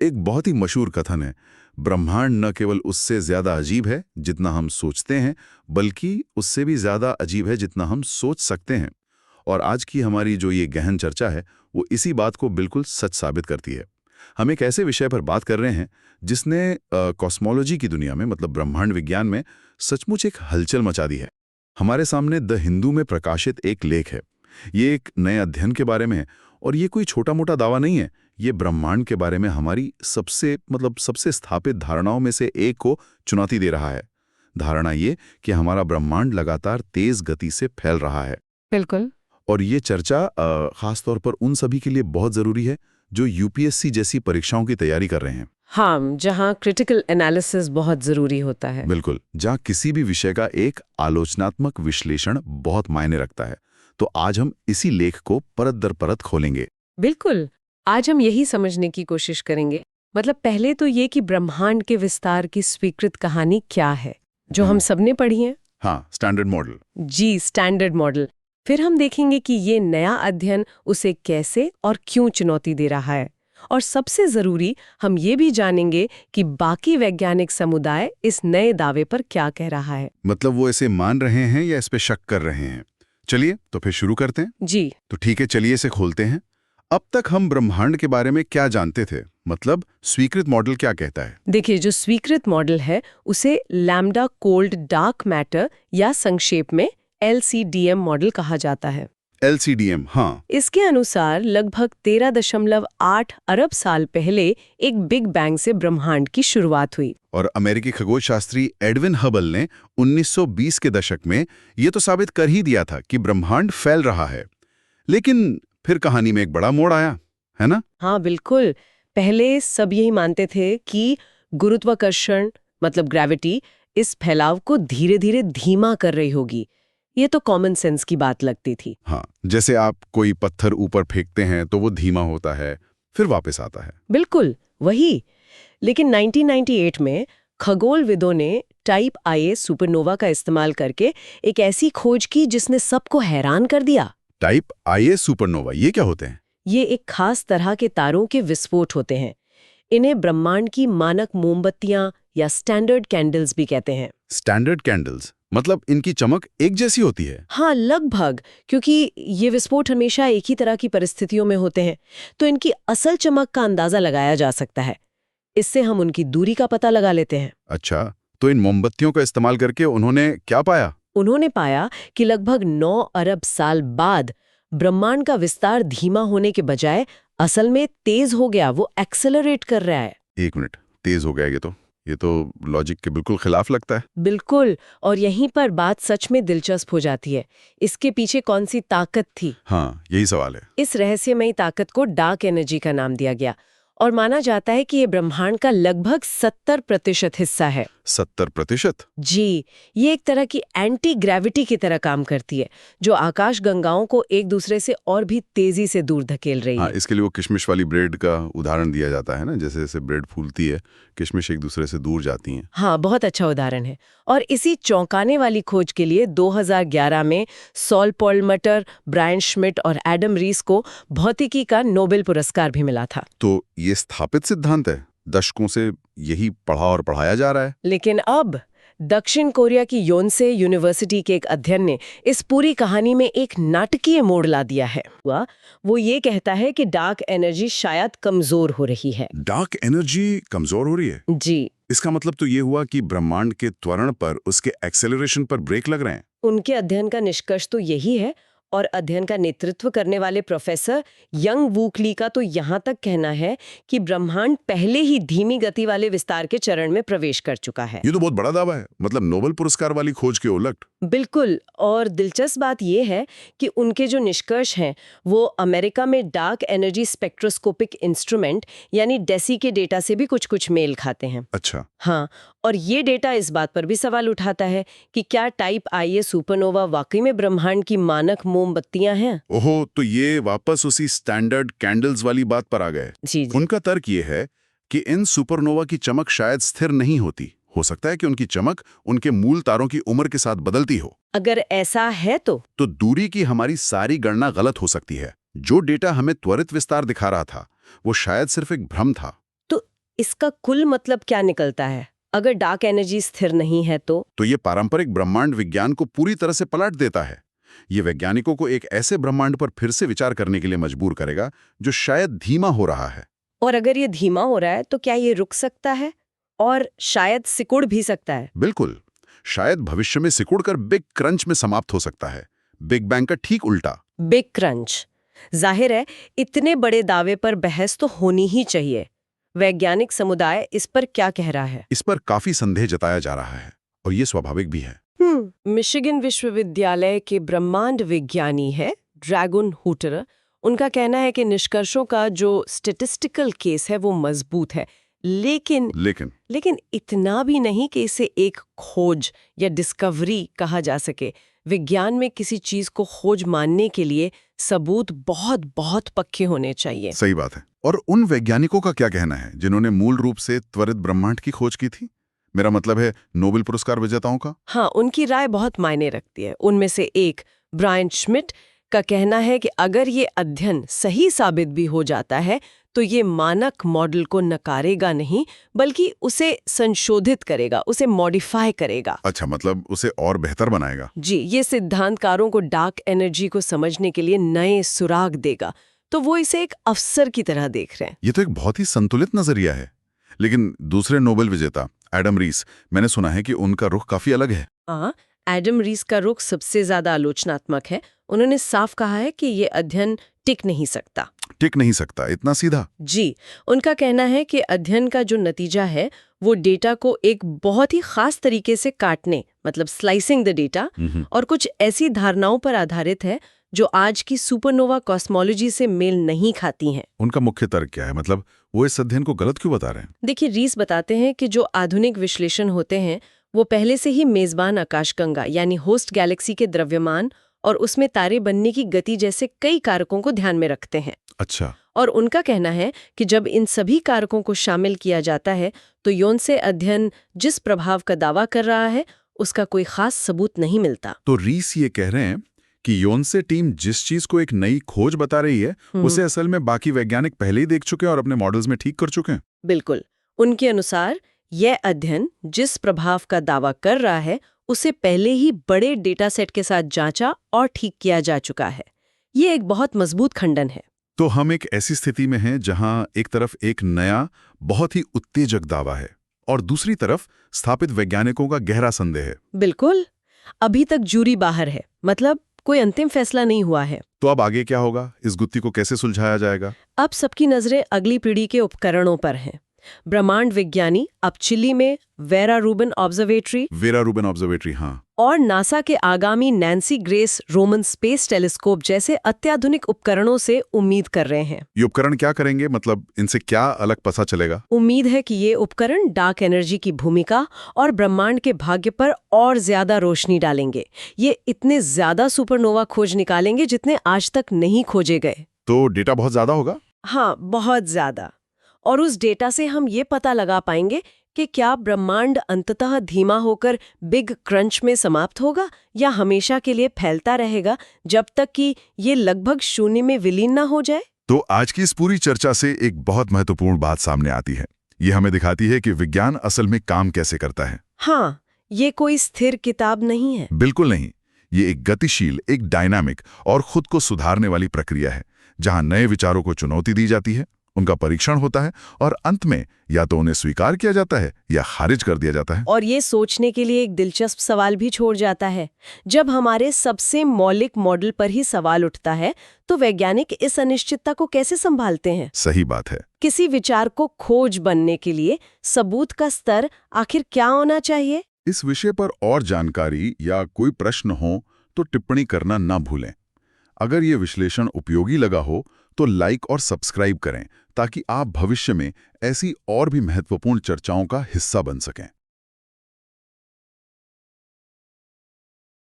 एक बहुत ही मशहूर कथन है, ब्रह्मांड न केवल उससे ज्यादा अजीब है जितना हम सोचते हैं, बल्कि उससे भी ज्यादा अजीब है जितना हम सोच सकते हैं। और आज की हमारी जो ये गहन चर्चा है, वो इसी बात को बिल्कुल सच साबित करती है। हम एक ऐसे विषय पर बात कर रहे हैं जिसने कॉस्मोलॉजी की दुनिया में, मतलब ब्रह्मांड विज्ञान में, सचमुच एक हलचल मचा दी है। हमारे सामने द हिंदू में प्रकाशित एक लेख है। ये एक नए अध्ययन के बारे में है, और ये कोई छोटा मोटा दावा नहीं है। ये ब्रह्मांड के बारे में हमारी सबसे स्थापित धारणाओं में से एक को चुनौती दे रहा है। धारणा ये कि हमारा ब्रह्मांड लगातार तेज गति से फैल रहा है। बिल्कुल। और ये चर्चा खासतौर पर उन सभी के लिए बहुत जरूरी है जो यूपीएससी जैसी परीक्षाओं की तैयारी कर रहे हैं। हाँ, जहाँ क्रिटिकल एनालिसिस बहुत जरूरी होता है। बिल्कुल, जहाँ किसी भी विषय का एक आलोचनात्मक विश्लेषण बहुत मायने रखता है। तो आज हम इसी लेख को परत दर परत खोलेंगे। बिल्कुल, आज हम यही समझने की कोशिश करेंगे। मतलब पहले तो ये कि ब्रह्मांड के विस्तार की स्वीकृत कहानी क्या है, जो हम सबने पढ़ी है। हाँ, स्टैंडर्ड मॉडल। जी, स्टैंडर्ड मॉडल। फिर हम देखेंगे कि ये नया अध्ययन उसे कैसे और क्यों चुनौती दे रहा है। और सबसे जरूरी, हम ये भी जानेंगे कि बाकी वैज्ञानिक समुदाय इस नए दावे पर क्या कह रहा है। मतलब वो इसे मान रहे हैं या इस पे शक कर रहे हैं। चलिए तो फिर शुरू करते हैं। जी तो ठीक है, चलिए इसे खोलते हैं। अब तक हम ब्रह्मांड के बारे में क्या जानते थे, मतलब स्वीकृत मॉडल क्या कहता है? देखिए, जो स्वीकृत मॉडल है उसे लैम्डा कोल्ड डार्क मैटर या संक्षेप में LCDM मॉडल कहा जाता है। LCDM, हाँ। इसके अनुसार लगभग 13.8 अरब साल पहले एक बिग बैंग से ब्रह्मांड की शुरुआत हुई। और अमेरिकी खगोलशास्त्री एडविन हबल ने 1920 के दशक में ये तो साबित कर ही दिया था कि ब्रह्मांड फैल रहा है। लेकिन फिर कहानी में एक बड़ा मोड़ आया, है ना? हाँ बिल्कुल। पहले सब यही मानते थे कि गुरुत्वाकर्षण मतलब ग्रेविटी इस फैलाव को धीरे धीरे धीमा कर रही होगी। ये तो कॉमन सेंस की बात लगती थी। हाँ, जैसे आप कोई पत्थर ऊपर फेंकते हैं तो वो धीमा होता है, फिर वापस आता है। बिल्कुल वही। लेकिन 1998 में खगोलविदों ने टाइप IA सुपरनोवा का इस्तेमाल करके एक ऐसी खोज की जिसने सबको हैरान कर दिया। टाइप IA सुपरनोवा, ये क्या होते हैं? ये एक खास तरह के तारों के विस्फोट होते हैं। इन्हें ब्रह्मांड की मानक मोमबत्तियां या स्टैंडर्ड कैंडल्स भी कहते हैं। स्टैंडर्ड कैंडल्स मतलब इनकी चमक एक जैसी होती है? हाँ, लगभग, क्योंकि ये विस्फोट हमेशा एक ही तरह की परिस्थितियों में होते हैं, तो इनकी असल चमक का अंदाजा लगाया जा सकता है। इससे हम उनकी दूरी का पता लगा लेते हैं। अच्छा, तो इन मोमबत्तियों का इस्तेमाल करके उन्होंने क्या पाया? उन्होंने पाया कि लगभग 9 अरब साल बाद ब्रह्मांड का विस्तार धीमा होने के बजाय असल में तेज हो गया, वो एक्सेलरेट कर रहा है। एक मिनट, तेज हो गया ये तो लॉजिक के बिल्कुल खिलाफ लगता है। बिल्कुल, और यहीं पर बात सच में दिलचस्प हो जाती है। इसके पीछे कौन सी ताकत थी? हाँ, यही सवाल है। इस रहस्यमयी ताकत को डार्क एनर्जी का नाम दिया गया और माना जाता है कि ये ब्रह्मांड का लगभग 70% हिस्सा है। 70%? जी, ये एक तरह की एंटी ग्रेविटी की तरह काम करती है, जो आकाश गंगाओं को एक दूसरे से और भी तेजी से दूर धकेल रही हाँ, है। इसके लिए वो किशमिश वाली ब्रेड का उदाहरण दिया जाता है ना, जैसे जैसे ब्रेड फूलती है, किशमिश एक दूसरे से दूर जाती हैं। हाँ, बहुत अच्छा उदाहरण है। और इसी चौंकाने वाली खोज के लिए 2011 में सॉल पर्लमटर, ब्रायन श्मिट और एडम रीस को भौतिकी का नोबेल पुरस्कार भी मिला था। तो ये स्थापित सिद्धांत है, दशकों से यही पढ़ा और पढ़ाया जा रहा है। लेकिन अब दक्षिण कोरिया की योनसे यूनिवर्सिटी के एक अध्ययन ने इस पूरी कहानी में एक नाटकीय मोड़ ला दिया है। वो ये कहता है कि डार्क एनर्जी शायद कमजोर हो रही है। डार्क एनर्जी कमजोर हो रही है? जी, इसका मतलब तो ये हुआ कि ब्रह्मांड के त्वरण पर, उसके एक्सेलरेशन पर ब्रेक लग रहे हैं। उनके अध्ययन का निष्कर्ष तो यही है। और अध्ययन का नेतृत्व करने वाले प्रोफेसर यंग वूकली का तो यहाँ तक कहना है कि ब्रह्मांड पहले ही धीमी गति वाले विस्तार के चरण में प्रवेश कर चुका है। ये तो बहुत बड़ा दावा है, मतलब नोबेल पुरस्कार वाली खोज के उलट। बिल्कुल, और दिलचस्प बात यह है कि उनके जो निष्कर्ष हैं वो अमेरिका में डार्क एनर्जी स्पेक्ट्रोस्कोपिक इंस्ट्रूमेंट यानी डेसी के डेटा से भी कुछ मेल खाते हैं। अच्छा। हाँ, और ये डेटा इस बात पर भी सवाल उठाता है कि क्या टाइप IA सुपरनोवा वाकई में ब्रह्मांड की मानक मोमबत्तियां हैं। ओहो, तो ये वापस उसी स्टैंडर्ड कैंडल्स वाली बात पर आ गए। जी जी। उनका तर्क ये है कि इन सुपरनोवा की चमक शायद स्थिर नहीं होती। हो सकता है कि उनकी चमक उनके मूल तारों की उम्र के साथ बदलती हो। अगर ऐसा है तो दूरी की हमारी सारी गणना गलत हो सकती है। जो डेटा हमें त्वरित विस्तार दिखा रहा था वो शायद सिर्फ एक भ्रम था। तो इसका कुल मतलब क्या निकलता है? अगर डार्क एनर्जी स्थिर नहीं है तो ये पारंपरिक ब्रह्मांड विज्ञान को पूरी तरह से पलट देता है। ये वैज्ञानिकों को एक ऐसे ब्रह्मांड पर फिर से विचार करने के लिए मजबूर करेगा जो शायद धीमा हो रहा है। और अगर ये धीमा हो रहा है तो क्या ये रुक सकता है और शायद सिकुड़ भी सकता है? बिल्कुल, शायद भविष्य में सिकुड़कर बिग क्रंच में समाप्त हो सकता है। बिग बैंग का ठीक उल्टा। Big crunch. जाहिर है इतने बड़े दावे पर बहस तो होनी ही चाहिए। वैज्ञानिक समुदाय इस पर क्या कह रहा है? इस पर काफी संदेह जताया जा रहा है और ये स्वाभाविक भी है। मिशिगन विश्वविद्यालय के ब्रह्मांड विज्ञानी है ड्रैगन हूटर। उनका कहना है कि निष्कर्षों का जो स्टैटिस्टिकल केस है वो मजबूत है, लेकिन इतना भी नहीं कि इसे एक खोज या डिस्कवरी कहा जा सके। विज्ञान में किसी चीज को खोज मानने के लिए सबूत बहुत बहुत पक्के होने चाहिए। सही बात है। और उन वैज्ञानिकों का क्या कहना है जिन्होंने मूल रूप से त्वरित ब्रह्मांड की खोज की थी? मेरा मतलब है नोबेल पुरस्कार विजेताओं का। हाँ, उनकी राय बहुत मायने रखती है। उनमें से एक ब्रायन श्मिट का कहना है कि अगर ये अध्ययन सही साबित भी हो जाता है तो ये मानक मॉडल को नकारेगा नहीं बल्कि उसे संशोधित करेगा, उसे मॉडिफाई करेगा। अच्छा, मतलब उसे और बेहतर बनाएगा। जी, ये सिद्धांतकारों को डार्क एनर्जी को समझने के लिए नए सुराग देगा। तो वो इसे एक अवसर की तरह देख रहे हैं। ये तो एक बहुत ही संतुलित नजरिया है। लेकिन दूसरे नोबेल विजेता एडम रीस, मैंने सुना है कि उनका रुख काफी अलग है। हाँ, एडम रीस का रुख सबसे ज्यादा आलोचनात्मक है। उन्होंने साफ कहा है कि ये अध्ययन टिक नहीं सकता। टिक नहीं सकता, इतना सीधा? जी, उनका कहना है कि अध्ययन का जो नतीजा है वो डेटा को एक बहुत ही खास तरीके से काटने, मतलब स्लाइसिंग द डेटा, और कुछ ऐसी धारणाओं पर आधारित है जो आज की सुपरनोवा कॉस्मोलॉजी से मेल नहीं खाती हैं। उनका मुख्य तर्क क्या है? मतलब वो इस अध्ययन को गलत क्यों बता रहे हैं? देखिए, रीस बताते हैं कि जो आधुनिक विश्लेषण होते हैं वो पहले से ही मेजबान आकाशगंगा यानी होस्ट गैलेक्सी के द्रव्यमान और उसमें तारे बनने की गति जैसे कई कारकों को ध्यान में रखते हैं। अच्छा। और उनका कहना है कि जब इन सभी कारकों को शामिल किया जाता है तो योनसे अध्ययन जिस प्रभाव का दावा कर रहा है उसका कोई खास सबूत नहीं मिलता। तो रीस ये कह रहे हैं कि योनसे टीम जिस चीज को एक नई खोज बता रही है उसे असल में बाकी वैज्ञानिक पहले ही देख चुके हैं और अपने मॉडल्स में ठीक कर चुके हैं। बिल्कुल। उनके अनुसार यह अध्ययन जिस प्रभाव का दावा कर रहा है उसे पहले ही बड़े डेटा सेट के साथ जांचा और ठीक किया जा चुका है। ये एक बहुत मजबूत खंडन है। तो हम एक ऐसी स्थिति में हैं जहां एक तरफ एक नया बहुत ही उत्तेजक दावा है और दूसरी तरफ स्थापित वैज्ञानिकों का गहरा संदेह है। बिल्कुल। अभी तक जूरी बाहर है, मतलब कोई अंतिम फैसला नहीं हुआ है। तो अब आगे क्या होगा? इस गुत्थी को कैसे सुलझाया जाएगा? अब सबकी नजरें अगली पीढ़ी के उपकरणों पर हैं। ब्रह्मांड विज्ञानी अब चिली में वेरा रूबिन ऑब्जर्वेटरी, हाँ, और नासा के आगामी Nancy grace Roman space telescope जैसे अत्याधुनिक उपकरणों से उम्मीद कर रहे हैं। ये उपकरण क्या करेंगे? मतलब इनसे क्या अलग पता चलेगा? उम्मीद है कि ये उपकरण डार्क एनर्जी की भूमिका और ब्रह्मांड के भाग्य पर और ज्यादा रोशनी डालेंगे। ये इतने ज्यादा सुपरनोवा खोज निकालेंगे जितने आज तक नहीं खोजे गए। तो डेटा बहुत ज्यादा होगा? हाँ, बहुत ज्यादा। और उस डेटा से हम ये पता लगा पाएंगे कि क्या ब्रह्मांड अंततः धीमा होकर बिग क्रंच में समाप्त होगा या हमेशा के लिए फैलता रहेगा जब तक कि ये लगभग शून्य में विलीन ना हो जाए। तो आज की इस पूरी चर्चा से एक बहुत महत्वपूर्ण बात सामने आती है। ये हमें दिखाती है कि विज्ञान असल में काम कैसे करता है। हाँ, ये कोई स्थिर किताब नहीं है। बिल्कुल नहीं। ये एक गतिशील, एक डायनामिक और खुद को सुधारने वाली प्रक्रिया है जहां नए विचारों को चुनौती दी जाती है, उनका परीक्षण होता है और अंत में या तो उन्हें स्वीकार किया जाता है या खारिज कर दिया जाता है। और ये सोचने के लिए एक दिलचस्प सवाल भी छोड़ जाता है। जब हमारे सबसे मौलिक मॉडल पर ही सवाल उठता है तो वैज्ञानिक इस अनिश्चितता को कैसे संभालते हैं? सही बात है। किसी विचार को खोज बनने के लिए सबूत का स्तर आखिर क्या होना चाहिए? इस विषय पर और जानकारी या कोई प्रश्न हो तो टिप्पणी करना ना भूलें। अगर ये विश्लेषण उपयोगी लगा हो तो लाइक और सब्सक्राइब करें ताकि आप भविष्य में ऐसी और भी महत्वपूर्ण चर्चाओं का हिस्सा बन सकें।